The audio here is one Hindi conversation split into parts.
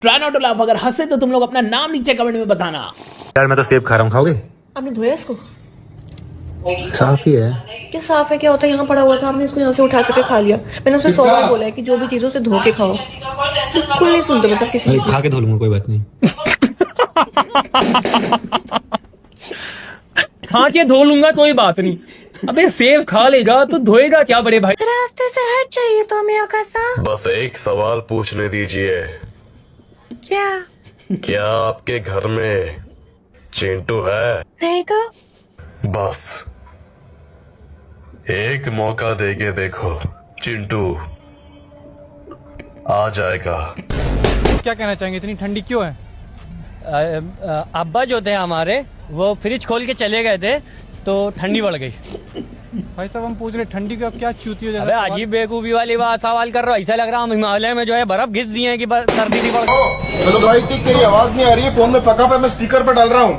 Try not to laugh. अगर हंसे तो तुम लोग अपना नाम नीचे कमेंट में बताना। यार मैं तो सेब खा रहा हूँ, खाओगे? आपने धोया इसको? साफ ही है। क्या साफ है? क्या होता है? यहाँ पड़ा हुआ था, आपने इसको यहाँ से उठा करके खा लिया। मैंने उसे 100 बार बोला है कि जो भी चीजों से धो के खाओ, बिल्कुल नहीं सुनते मतलब किसी चीज। खा के धो लूंगा, कोई बात नहीं। खा के धो लूंगा कोई बात नहीं। अबे सेब खा लेगा तो धोएगा क्या बड़े भाई? रास्ते से हट जाइए तो हमें अकासा। बस एक सवाल पूछने दीजिए, क्या? क्या आपके घर में चिंटू है? नहीं तो बस एक मौका देके देखो, चिंटू आ जाएगा। क्या कहना चाहेंगे, इतनी ठंडी क्यों है? अब्बा जो थे हमारे वो फ्रिज खोल के चले गए थे तो ठंडी बढ़ गई। भाई साहब हम पूछ रहे ठंडी का क्या चूती हो अबे अजीब बेवकूफी वाली बात सवाल कर रहा हूँ। ऐसा लग रहा है हम हिमालय में जो है बर्फ घिस दिए हैं कि सर्दी नहीं पड़ गई। चलो भाई ठीक, तेरी आवाज नहीं आ रही है, फोन में पका पे मैं स्पीकर पर डाल रहा हूँ।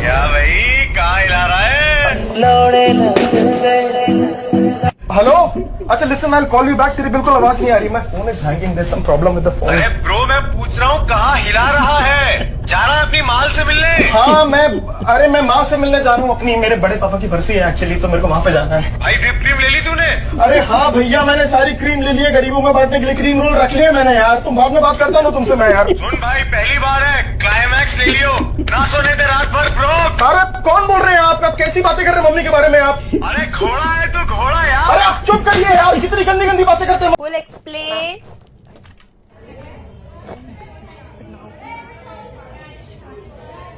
क्या भाई कहाँ हिला रहा है? हेलो, अच्छा listen, I call you back. तेरी बिल्कुल आवाज नहीं आ रही, मैं phone is hanging, there some problem with the phone. अरे ब्रो मैं पूछ रहा हूँ कहाँ हिला रहा है? जा रहा है अपनी माल से मिलने? हाँ मैं माँ से मिलने जा रहा हूँ अपनी, मेरे बड़े पापा की बरसी है एक्चुअली, तो मेरे को वहाँ पे जाना है। भाई व्हिप क्रीम ले ली तूने? अरे हाँ भैया, मैंने सारी क्रीम ले ली है, गरीबों में बांटने के लिए क्रीम रोल रख लिए मैंने यार। तुम बाद में बात करता हूँ तुमसे मैं यार। सुन भाई पहली बार है, क्लाइमैक्स ले लियो, ना सोने दे रात भर ब्रो। अरे कौन बोल रहे हैं आप कैसी बातें कर रहे हैं मम्मी के बारे में आप? अरे घोड़ा है तू, घोड़ा यार। अरे आप चुप करिए यार, कितनी गंदी गंदी बातें करते हैं। Full explain.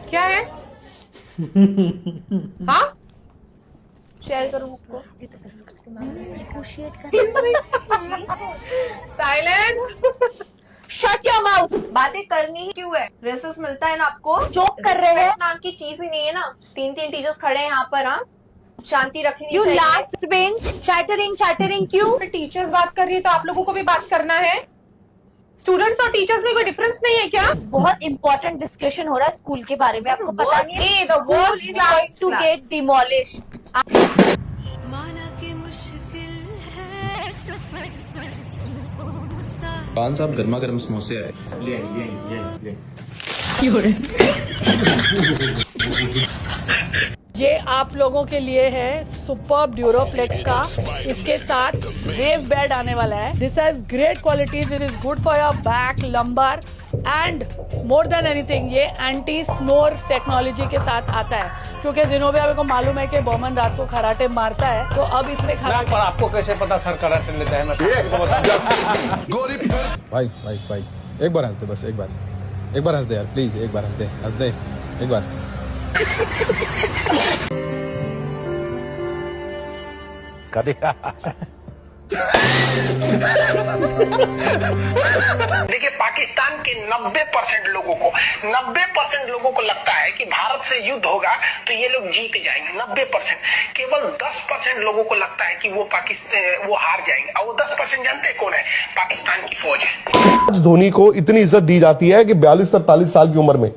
क्या है? हाँ शेयर करूँ उसको? साइलेंस। Shut your mouth. बातें करनी ही क्यों है? रेसेस मिलता है ना आपको? जोक कर रहे हैं? नाम की चीज ही नहीं है ना। 3 टीचर्स खड़े हैं यहाँ पर। हाँ शांति रखनी चाहिए। यू लास्ट बेंच चैटरिंग क्यों? टीचर्स बात कर रही है तो आप लोगों को भी बात करना है। स्टूडेंट्स और टीचर्स में कोई डिफरेंस नहीं है क्या? बहुत इंपॉर्टेंट डिस्कशन हो रहा है स्कूल के बारे में, आपको पता नहीं है? The worst is going to get demolished. पान साहब गर्मा गर्म समोसे आए। ये आप लोगों के लिए है सुपर्ब ड्यूरोफ्लेक्स का, इसके साथ वेव बेड आने वाला है। This has great qualities, it is good for your back, lumbar and more than anything ये एंटी स्नोर टेक्नोलॉजी के साथ आता है। क्योंकि जिनोबिया को मालूम है कि बॉमन रात को खराटे मारता है, तो अब इसमें खराटे। पर आपको कैसे पता सर कराटे लेता है? भाई एक बार हंस दे, बस एक बार हंस दे यार, प्लीज एक बार हंस दे एक बार। देखिए पाकिस्तान के 90% लोगों को लगता है कि भारत से युद्ध होगा तो ये लोग जीत जाएंगे। 90%। केवल 10% लोगों को लगता है कि वो हार जाएंगे, और वो 10% जानते हैं कौन है? पाकिस्तान की फौज है। आज धोनी को इतनी इज्जत दी जाती है कि 42-43 साल की उम्र में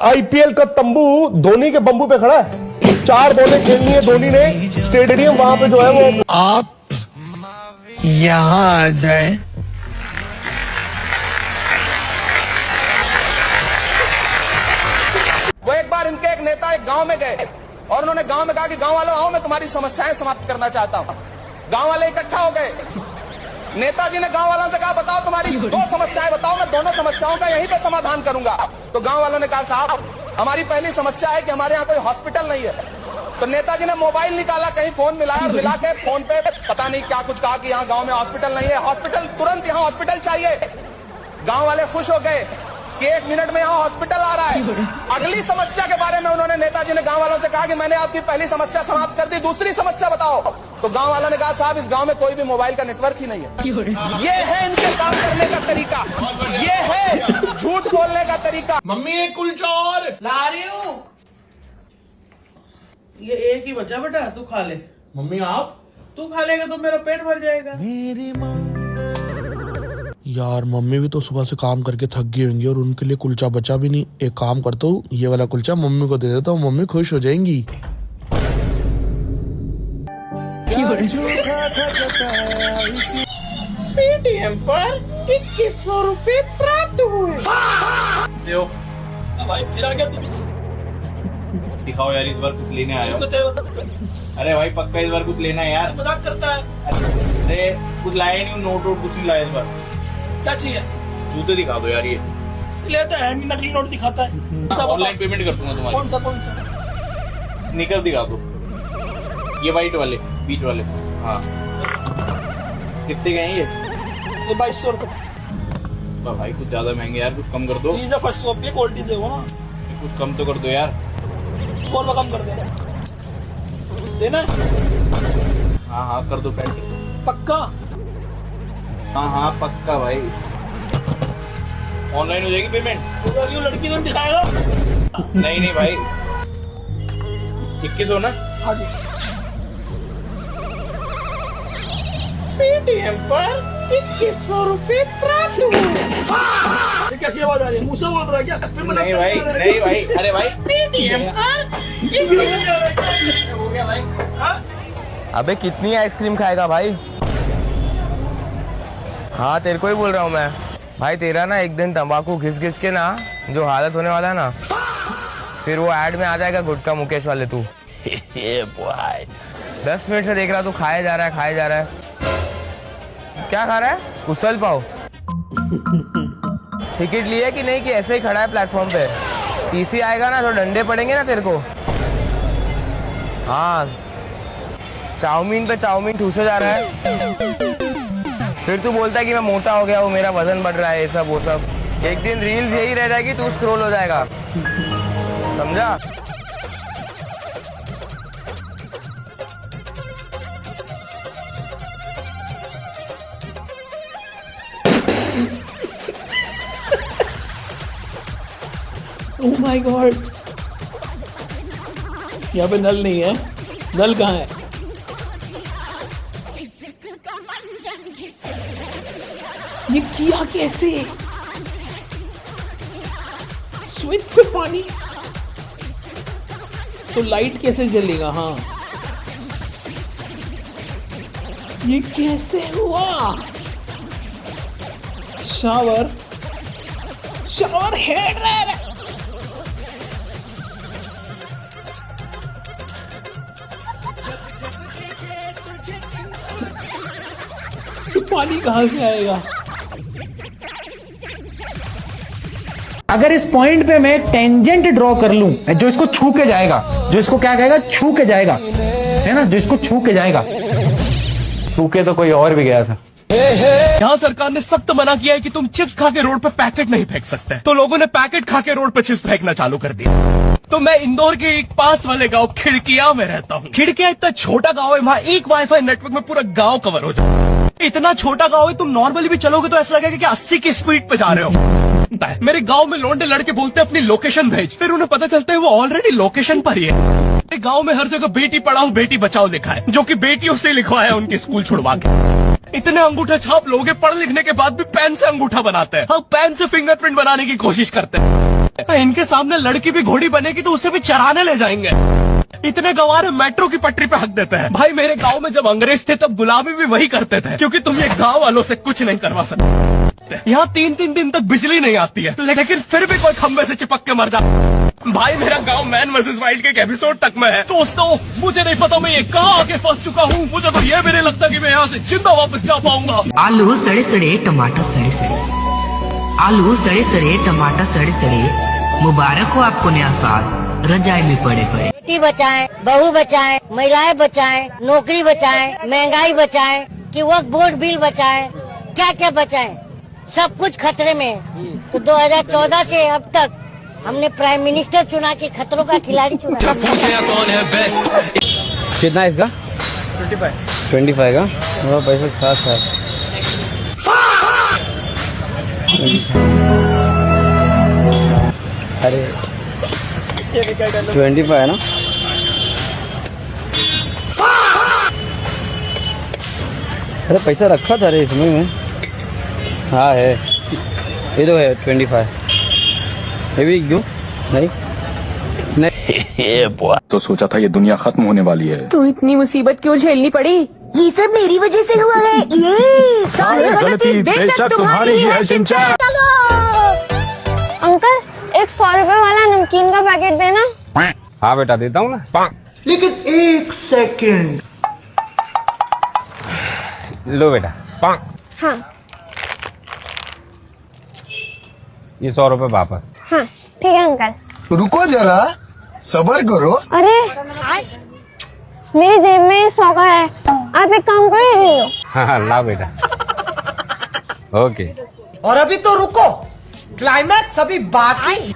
आईपीएल का तंबू धोनी के बंबू पे खड़ा है। 4 बॉलें खेलनी है धोनी ने, स्टेडियम वहां पे जो है वो। आप यहाँ आ जाए। वो एक बार इनके एक नेता एक गांव में गए और उन्होंने गांव में कहा कि गांव वालों आओ, मैं तुम्हारी समस्याएं समाप्त करना चाहता हूं। गांव वाले इकट्ठा हो गए। नेताजी ने गांव वालों से कहा बताओ तुम्हारी 2 समस्याएं बताओ, मैं दोनों समस्याओं का यहीं पे समाधान करूंगा। तो गांव वालों ने कहा साहब हमारी पहली समस्या है कि हमारे यहाँ कोई हॉस्पिटल नहीं है। तो नेताजी ने मोबाइल निकाला, कहीं फोन मिलाया और मिला के फोन पे पता नहीं क्या कुछ कहा कि यहाँ गांव में हॉस्पिटल नहीं है, हॉस्पिटल तुरंत यहाँ हॉस्पिटल चाहिए। गांव वाले खुश हो गए कि 1 मिनट में यहाँ हॉस्पिटल आ रहा है। अगली समस्या के बारे में उन्होंने नेताजी ने गांव वालों से कहा कि मैंने आपकी पहली समस्या समाप्त कर दी, दूसरी समस्या बताओ। तो गांव वालों ने कहा साहब इस गांव में कोई भी मोबाइल का नेटवर्क ही नहीं है। ये है इनके काम करने का तरीका, ये है झूठ बोलने का तरीका। मम्मी एक कुलचा और ला रही हूँ। ये एक ही बचा बेटा, तू खा ले। मम्मी आप? तू खा लेगा तो मेरा पेट भर जाएगा। यार मम्मी भी तो सुबह से काम करके थक गई होंगी और उनके लिए कुलचा बचा भी नहीं। एक काम करता हूँ, ये वाला कुलचा मम्मी को दे देता हूँ, मम्मी खुश हो जाएंगी। पेटीएम पर 2100 रुपए प्राप्त हुए। दो भाई फिर आ गया तू। दिखाओ यार, इस बार कुछ लेने आए हो। अरे भाई पक्का इस बार कुछ लेना है यार। मजाक करता है। अरे कुछ लाया ही नहीं, नोट वोट कुछ नहीं लाया इस बार। क्या चाहिए? जूते दिखा दो यार। ये लेता है, नकली नोट दिखाता है। ऑनलाइन पेमेंट कर दूंगा तुम्हारी। कौन सा? स्नीकर दिखा दो, ये वाइट वाले बीच वाले। हाँ कितने के हैं ये? 2200 रुपए। भाई कुछ ज्यादा महंगे यार, कुछ कम कर दो। चीज फर्स्ट कॉपी क्वालिटी दे ना, कुछ कम तो कर दो यार। 100 रुपए कम कर देना हाँ हाँ कर दो पैंट। पक्का? हाँ हाँ पक्का भाई। ऑनलाइन हो जाएगी पेमेंट? ये लड़की तो दिखाएगा। नहीं नहीं भाई, 2100 ना? हाँ जी। पेटीएम पर 2100 रुपए प्राप्त हुए। ये कैसी आवाज आ रही है? मुंह से बोल रहा है क्या? फिर नहीं भाई, नहीं भाई। अरे भाई पेटीएम पर हो गया भाई। अबे कितनी आइसक्रीम खाएगा भाई? हाँ तेरे को ही बोल रहा हूँ मैं भाई। तेरा ना एक दिन तंबाकू घिस घिस के ना जो हालत होने वाला है ना, फिर वो ऐड में आ जाएगा गुटखा मुकेश वाले तू। 10 मिनट से देख रहा तू खाए जा रहा है, खाए जा रहा है। क्या खा रहा है? उसल पाव। टिकट लिए कि नहीं कि ऐसे ही खड़ा है प्लेटफॉर्म पे? टीसी आएगा ना तो डंडे पड़ेंगे ना तेरे को। हाँ चाउमीन पे चाउमीन ठूसे जा रहा है, फिर तू बोलता है कि मैं मोटा हो गया हूँ, मेरा वजन बढ़ रहा है, ये सब वो सब। एक दिन रील्स यही रह जाएगी, तू स्क्रॉल हो जाएगा, समझा? ओह माय गॉड, यहाँ पे नल नहीं है। नल कहाँ है? ये किया कैसे? स्विच से पानी तो लाइट कैसे जलेगा? हाँ ये कैसे हुआ? शावर हेड रहा। पानी कहाँ से आएगा? अगर इस पॉइंट पे मैं एक टेंजेंट ड्रॉ कर लूं जो इसको छू के जाएगा, जो इसको क्या कहेगा? छू के जाएगा, है ना? जो इसको छू के जाएगा। छू के तो कोई और भी गया था। यहाँ सरकार ने सख्त मना किया है कि तुम चिप्स खा के रोड पे पैकेट नहीं फेंक सकते, तो लोगों ने पैकेट खा के रोड पे चिप्स फेंकना चालू कर दिया। तो मैं इंदौर के एक पास वाले गांव खिड़किया में रहता हूँ। खिड़किया इतना छोटा गांव है, वहाँ एक वाईफाई नेटवर्क में पूरा गांव कवर हो जाता है। इतना छोटा गांव है, तुम नॉर्मली भी चलोगे तो ऐसा लगेगा कि 80 की स्पीड पे जा रहे हो। मेरे गांव में लौंडे लड़के बोलते अपनी लोकेशन भेज, फिर उन्हें पता चलता है वो ऑलरेडी लोकेशन पर ही है। मेरे गांव में हर जगह बेटी पढ़ाओ बेटी बचाओ लिखा है, जो कि बेटियों से लिखवाया उनके स्कूल छुड़वा के। इतने अंगूठा छाप लोग पढ़ लिखने के बाद भी पेन से अंगूठा बनाते हैं। हाँ, पेन से फिंगरप्रिंट बनाने की कोशिश करते हैं। इनके सामने लड़की भी घोड़ी बनेगी तो उसे भी चराने ले जाएंगे। इतने गवारे मेट्रो की पटरी पे हक देते हैं। भाई मेरे गांव में जब अंग्रेज थे तब गुलामी भी वही करते थे, क्योंकि तुम ये गांव वालों से कुछ नहीं करवा सकते। यहाँ 3-3 दिन तक बिजली नहीं आती है, लेकिन फिर भी कोई खंबे से चिपक के मर जाता। भाई मेरा गांव मैन वर्सेस वाइल्ड के एक एपिसोड तक में है। दोस्तों मुझे नहीं पता मैं ये कहाँ आके फंस चुका हूँ। मुझे तो ये भी नहीं लगता कि मैं यहाँ से जिंदा वापस जा पाऊंगा। आलू सड़े सड़े टमाटर सड़े सड़े, आलू सड़े सड़े टमाटर सड़े सड़े। मुबारक हो आपको नया साल, रजाई में पड़े पड़े। बेटी बचाएं, बहू बचाएं, महिलाएं बचाएं, नौकरी बचाएं, महंगाई बचाएं, कि वक्त बोर्ड बिल बचाएं, क्या क्या बचाएं, सब कुछ खतरे में है। तो 2014 से अब तक हमने प्राइम मिनिस्टर चुना के खतरों का खिलाड़ी चुना। कितना है इसका? 25 का। मेरा पैसा खास है। अरे 25 है ना? अरे पैसा रखा था रे इसमें मैं। हाँ है, ये तो है 25। ये भी क्यों नहीं? नहीं तो सोचा था ये दुनिया खत्म होने वाली है। तो इतनी मुसीबत क्यों झेलनी पड़ी? ये सब मेरी वजह से हुआ है। ये सारी गलती बेशक तुम्हारी ही है शिनचैन। अंकल 100 रुपए वाला नमकीन का पैकेट देना। हाँ बेटा देता हूँ ना, लेकिन 1 सेकंड। लो बेटा। हाँ ये 100 रुपए वापस। हाँ ठीक है अंकल। रुको जरा, सबर करो। अरे मेरी जेब में 100 का है, आप एक काम करो ये ले लो। हाँ ला बेटा। ओके। और अभी तो रुको, क्लाइमैक्स अभी बाकी।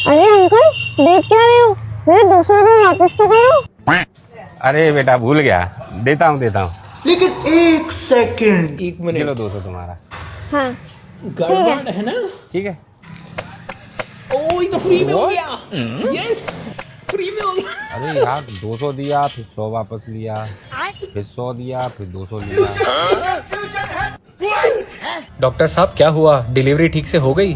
अरे अंकल देख क्या रहे हो, मेरे 200 रुपए वापस तो करो। अरे बेटा भूल गया, देता हूँ। लेकिन 1 सेकंड। 1 मिनट। चलो 200 तुम्हारा। हाँ गड़बड़ है ना? ठीक है। ओ ये तो फ्री में हो गया। यस फ्री में हो गया। अरे यार 200 दिया, फिर 100 वापस लिया, फिर 100 दिया, फिर 200 लिया। डॉक्टर साहब क्या हुआ, डिलीवरी ठीक से हो गई?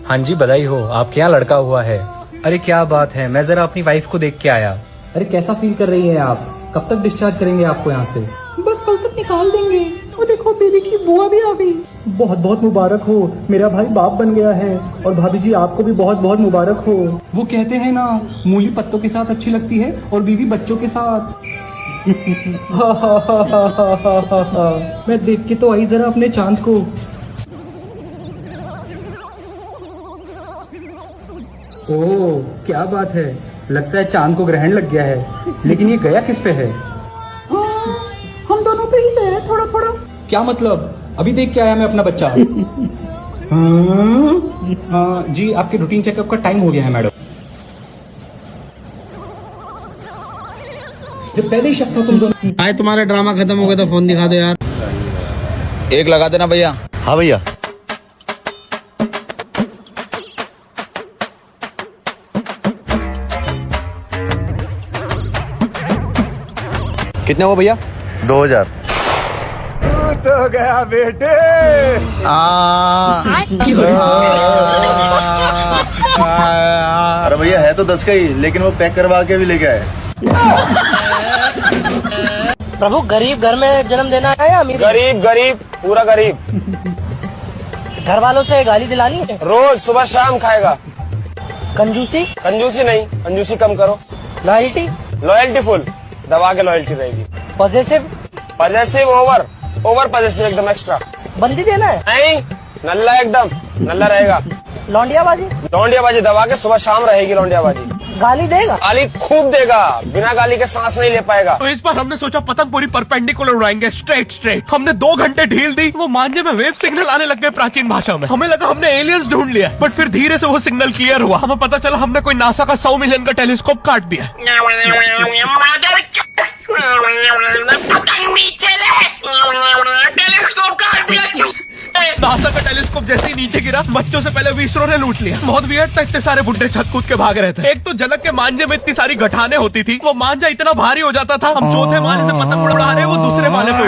हाँ जी बधाई हो, आपके यहाँ लड़का हुआ है। अरे क्या बात है, मैं जरा अपनी वाइफ को देख के आया। अरे कैसा फील कर रही है आप? कब तक डिस्चार्ज करेंगे आपको यहाँ से? बस कल तक निकाल देंगे। वो देखो बेबी की बुआ भी आ गई। बहुत बहुत मुबारक हो, मेरा भाई बाप बन गया है। और भाभी जी आपको भी बहुत बहुत मुबारक हो। वो कहते हैं ना, मूली पत्तों के साथ अच्छी लगती है और बीवी बच्चों के साथ। मैं देख के तो आई जरा अपने चांद को। ओह क्या बात है, लगता है चांद को ग्रहण लग गया है। लेकिन ये गया किस पे है? हम दोनों पे ही है थोड़ा थोड़ा। क्या मतलब? अभी देख के आया मैं अपना बच्चा। जी आपके रूटीन चेकअप का टाइम हो गया है मैडम। जब पहले ही शक था तुम दोनों। आज तुम्हारा ड्रामा खत्म हो गया तो फोन दिखा दो यार। एक लगा देना भैया। हाँ भैया। कितने हुआ भैया? 2000। तो गया बेटे। अरे भैया है तो 10 का ही, लेकिन वो पैक करवा के भी लेके आए। प्रभु गरीब घर में जन्म देना है या अमीर? गरीब पूरा गरीब। घर वालों से गाली दिलानी है? रोज सुबह शाम खाएगा। कंजूसी नहीं, कंजूसी कम करो। लॉयल्टी फुल, दबा के लॉयल्टी रहेगी। पॉजेसिव ओवर पॉजेसिव, एकदम एक्स्ट्रा। बंदी देना है? नहीं, नल्ला एकदम नल्ला रहेगा। लौंडियाबाजी दबा के सुबह शाम रहेगी लौंडियाबाजी। गाली देगा? गाली खूब देगा, बिना गाली के सांस नहीं ले पाएगा। तो इस बार हमने सोचा पतंग पूरी परपेंडिकुलर उड़ाएंगे, स्ट्रेट। हमने 2 घंटे ढील दी, वो मांझे में वेव सिग्नल आने लग गए प्राचीन भाषा में। हमें लगा हमने एलियंस ढूंढ लिया, बट फिर धीरे से वो सिग्नल क्लियर हुआ। हमें पता चला हमने कोई नासा का 100 मिलियन का टेलीस्कोप काट दिया। नासा का टेलीस्कोप जैसे ही नीचे गिरा, बच्चों से पहले इसरो ने लूट लिया। बहुत वियर्ड था, इतने सारे बुड्ढे छत कूद के भाग रहे थे। एक तो जनक के मांझे में इतनी सारी गठाने होती थी, वो मांझा इतना भारी हो जाता था, हम चौथे माले से पतंग उड़ा रहे, वो दूसरे माले पे।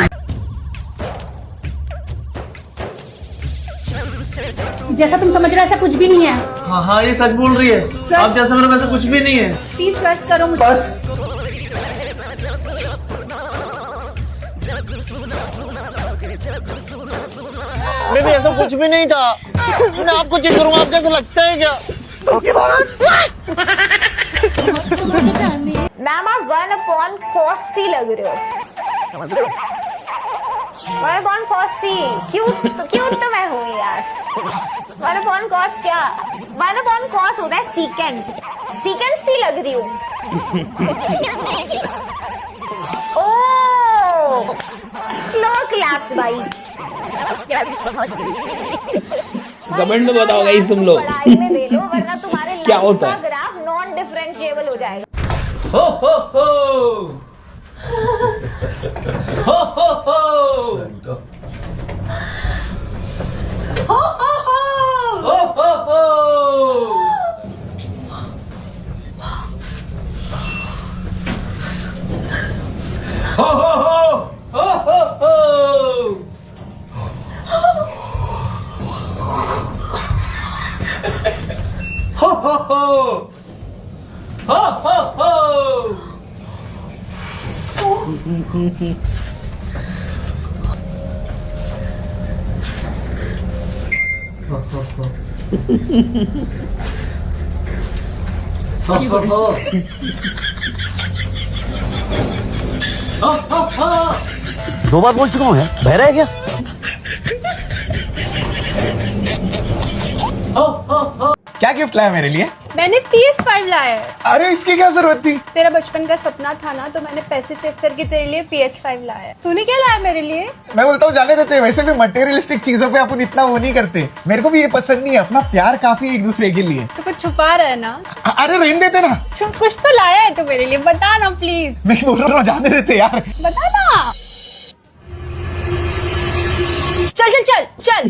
जैसा तुम समझ रहे हो ऐसा कुछ भी नहीं है। हाँ ये सच बोल रही है। आप जैसा मेरे वैसा कुछ भी नहीं है। प्लीज ट्रस्ट करो मुझे। बस बेबी ऐसा कुछ भी नहीं था। मैं आपको चेक करूंगा, आपको कैसा लगता है क्या? Okay boss. मैम आप 1/cos C लग रहे हो। समझ रहे हो? 1/cos C क्यूट तो मैं हूँ यार। 1/cos क्या? 1/cos होता है secant C लग रही हूँ। ओह स्लो क्लैप्स भाई। कमेंट में बताओ गाइस तुम लोग पढ़ाई में दे लो, वरना तुम्हारे क्या होता है? ग्राफ नॉन डिफरेंशिएबल हो जाएगा। हो हो हो हो हो हो हो हो हो। हो हो हो हो हो हो हो दो बार बोल चुका हूँ, है बहरा है क्या? क्या गिफ्ट लाया मेरे लिए? मैंने PS5 लाया है। अरे इसकी क्या जरूरत थी? तेरा बचपन का सपना था ना, तो मैंने पैसे सेव करके तेरे लिए PS5 लाया है। तूने क्या लाया मेरे लिए? मैं बोलता हूँ जाने देते, वैसे भी मटेरियलिस्टिक चीजों पे अपन इतना वो नहीं करते। मेरे को भी ये पसंद नहीं है, अपना प्यार काफी है एक दूसरे के लिए। तू कुछ छुपा रहा है ना? अरे रहने देते ना। कुछ तो लाया है तू मेरे लिए, बता ना प्लीज। मैं बोल रहा हूँ जाने देते यार। बता ना। चल चल चल चल।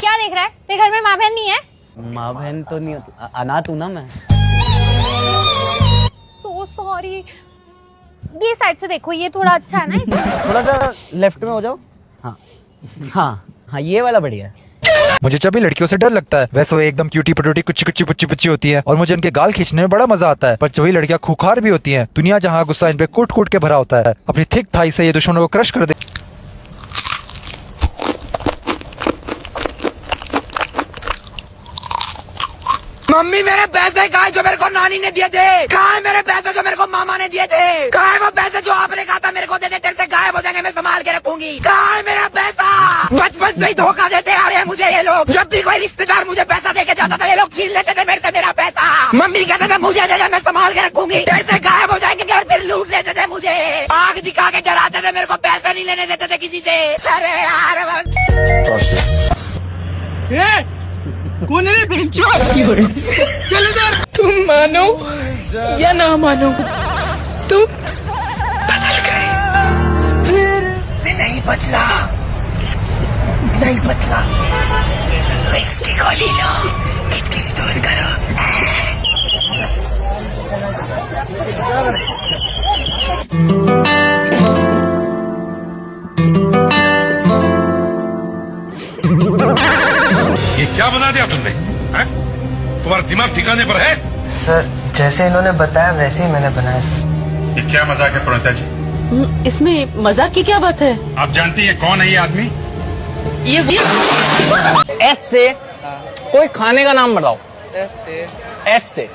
क्या देख रहा है? तेरे घर में माँ बहन नहीं है? माँ बहन तो नहीं, अनाथ हूँ ना मैं। So sorry. ये साइड से देखो, ये थोड़ा अच्छा है ना। थोड़ा सा लेफ्ट में हो जाओ। हाँ हाँ हाँ, ये वाला बढ़िया है। मुझे जब भी लड़कियों से डर लगता है, वैसे वो एकदम क्यूटी पटूटी कुच्ची कुच्ची पुच्ची पुच्ची होती है और मुझे उनके गाल खींचने में बड़ा मजा आता है। पर वही लड़कियां खूंखार भी होती हैं। दुनिया जहां गुस्सा इन पे कूट कूट के भरा होता है, अपनी थिक थाई से ये दुश्मनों को क्रश कर दे। मम्मी मेरे पैसे कहाँ है जो मेरे को नानी ने दिए थे? कहाँ है मेरे पैसे जो मेरे को मामा ने दिए थे? कहाँ है वो पैसे जो आपने कहा था मेरे को दे दे, तेरे से गायब हो जाएंगे, मैं संभाल के रखूंगी। कहाँ है मेरा पैसा? बचपन से ही धोखा देते आ रहे हैं मुझे ये लोग। जब भी कोई रिश्तेदार मुझे पैसा दे के जाता था, ये लोग छीन लेते थे मेरे से मेरा पैसा। मम्मी कहते थे मुझे दे दे, मैं संभाल के रखूंगी। तेरे से गायब हो जाएंगे और फिर लूट लेते थे मुझे। आग दिखा के डराते थे, मेरे को पैसे नहीं लेने देते थे किसी से। अरे यार कौन है रे? चल इधर। तुम मानो या ना मानो, तुम बदल गए। मैं नहीं बदला, नहीं बदला। विक्स की गोली लो, कितनी स्टोर करो। ये क्या बना दिया तुमने? तुम्हारा दिमाग ठिकाने पर है? सर जैसे इन्होंने बताया वैसे ही मैंने बनाया सर। ये क्या मजाक है प्रणता जी? इसमें मजाक की क्या बात है? आप जानती हैं कौन है ये आदमी? ये एस से कोई खाने का नाम बताओ। एस से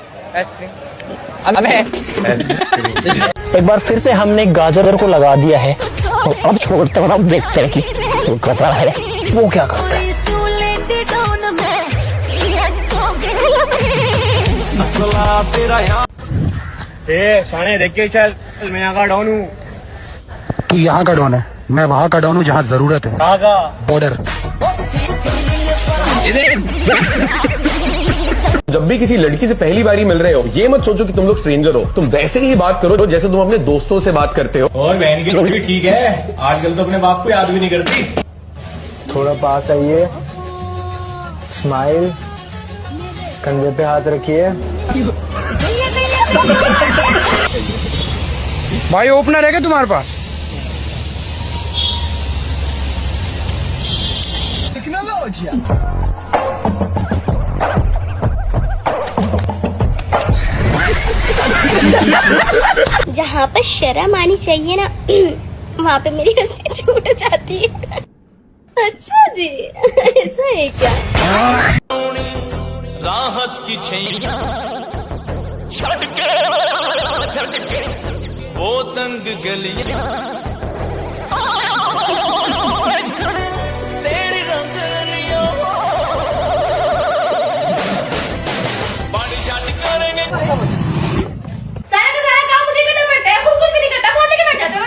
अबे एक बार फिर से हमने गाजर को लगा दिया है, और अब छोड़ते और अब देखते हैं कि तो कतरा है वो क्या करता है। शाने देख के चल, मैं यहाँ का डॉन हूँ। तू यहाँ का डॉन है, मैं वहाँ का डॉन हूँ जहाँ जरूरत है। कहाँ का? बॉर्डर। जब भी किसी लड़की से पहली बारी मिल रहे हो, ये मत सोचो कि तुम लोग स्ट्रेंजर हो। तुम वैसे ही बात करो जैसे तुम अपने दोस्तों से बात करते हो। और बहन की रोटी भी ठीक है, आजकल तो अपने बाप को याद भी नहीं करती। थोड़ा पास आइए, स्माइल, कंधे पे हाथ रखिए। भाई ओपनर है क्या तुम्हारे पास? जहाँ पर शर्म आनी चाहिए ना, वहाँ पे मेरी हंसी छूट जाती है। अच्छा जी, ऐसा है क्या? राहत की छैया छटके वो तंग गलियां तेरी रंगरियों पानी छट करेंगे। सारा का सारा काम मुझे करना पड़ता है, खुद कुछ भी नहीं करता, कौन लेके बैठा था?